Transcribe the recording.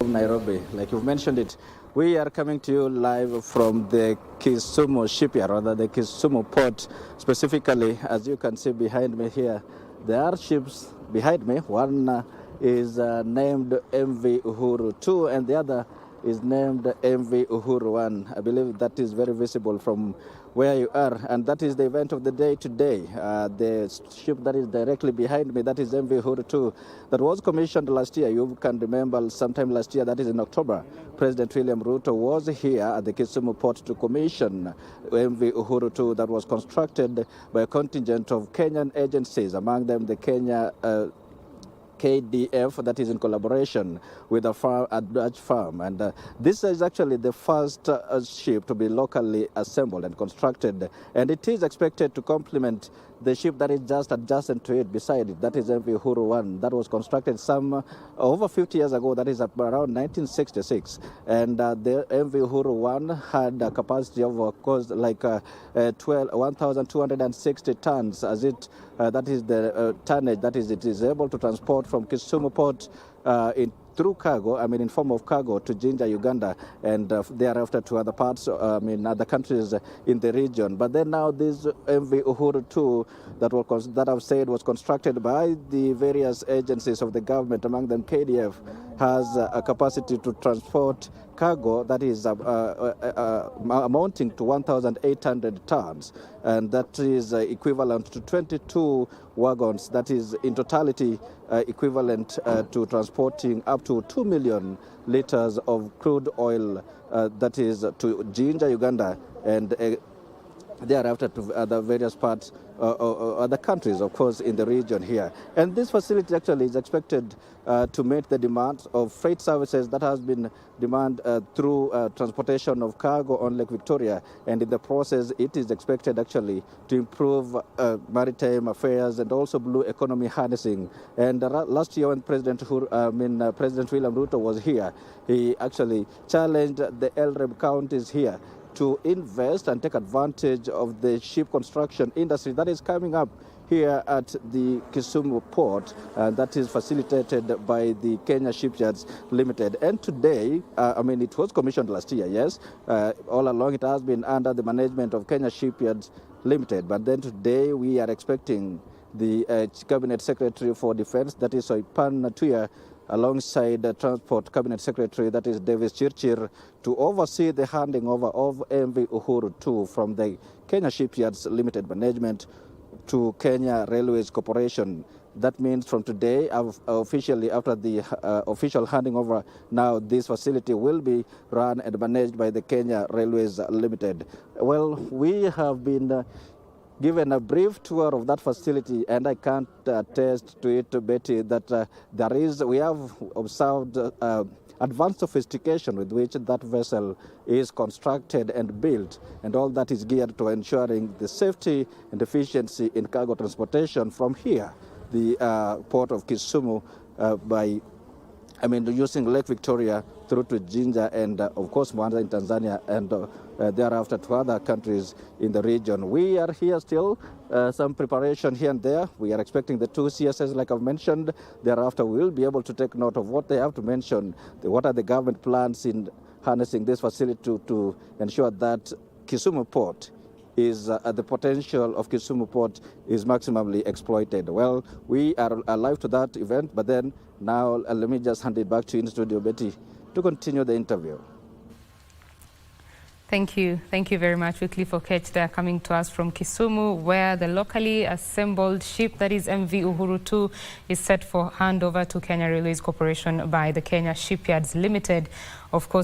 Nairobi. Like you've mentioned it, we are coming to you live from the Kisumu shipyard, rather the Kisumu port. Specifically, as you can see behind me here, there are ships behind me. One is named MV Uhuru II and the other is named MV Uhuru I. I believe that is very visible from where you are, and that is the event of the day today. The ship that is directly behind me, that is MV Uhuru II, that was commissioned last year. You can remember sometime last year, that is in October, President William Ruto was here at the Kisumu port to commission MV Uhuru II that was constructed by a contingent of Kenyan agencies, among them the Kenya KDF, that is in collaboration with a Dutch firm. And this is actually the first ship to be locally assembled and constructed. And it is expected to complement the ship that is just adjacent to it, beside it, that is MV Uhuru I, that was constructed some over 50 years ago, that is around 1966. And the MV Uhuru I had a capacity of, course, like 1,260 tons, as it that is the tonnage that is it is able to transport from Kisumu port through cargo, in form of cargo to Jinja, Uganda, and thereafter to other parts, other countries in the region. But then now this MV Uhuru II that I've said was constructed by the various agencies of the government, among them KDF, has a capacity to transport cargo that is amounting to 1,800 tons, and that is equivalent to 22 wagons. That is in totality equivalent to transporting up to 2 million liters of crude oil, that is to Jinja, Uganda, and thereafter to other various parts, other countries, of course, in the region here. And this facility actually is expected to meet the demands of freight services that has been demanded through transportation of cargo on Lake Victoria. And in the process, it is expected actually to improve maritime affairs and also blue economy harnessing. And last year when President William Ruto was here, he actually challenged the LREB counties here to invest and take advantage of the ship construction industry that is coming up here at the Kisumu port, that is facilitated by the Kenya Shipyards Limited. And today, it was commissioned last year, yes. All along it has been under the management of Kenya Shipyards Limited. But then today we are expecting the Cabinet Secretary for Defense, that is Soipan Natuya, alongside the Transport Cabinet Secretary, that is Davis Chirchir, to oversee the handing over of MV Uhuru II from the Kenya Shipyards Limited Management to Kenya Railways Corporation. That means from today, officially after the official handing over, now this facility will be run and managed by the Kenya Railways Limited. Well, we have been given a brief tour of that facility, and I can't attest to it, Betty, that we have observed advanced sophistication with which that vessel is constructed and built, and all that is geared to ensuring the safety and efficiency in cargo transportation from here, the port of Kisumu, using Lake Victoria through to Jinja and, of course, Mwanza in Tanzania, and thereafter to other countries in the region. We are here still, some preparation here and there. We are expecting the two CSS, like I've mentioned. Thereafter, we'll be able to take note of what they have to mention, what are the government plans in harnessing this facility to ensure that Kisumu port is the potential of Kisumu port is maximally exploited. Well, we are alive to that event, but then now let me just hand it back to you in studio, Betty, to continue the interview. Thank you. Thank you very much, Wycliffe Okech, there coming to us from Kisumu, where the locally assembled ship, that is MV Uhuru II, is set for handover to Kenya Railways Corporation by the Kenya Shipyards Limited. Of course,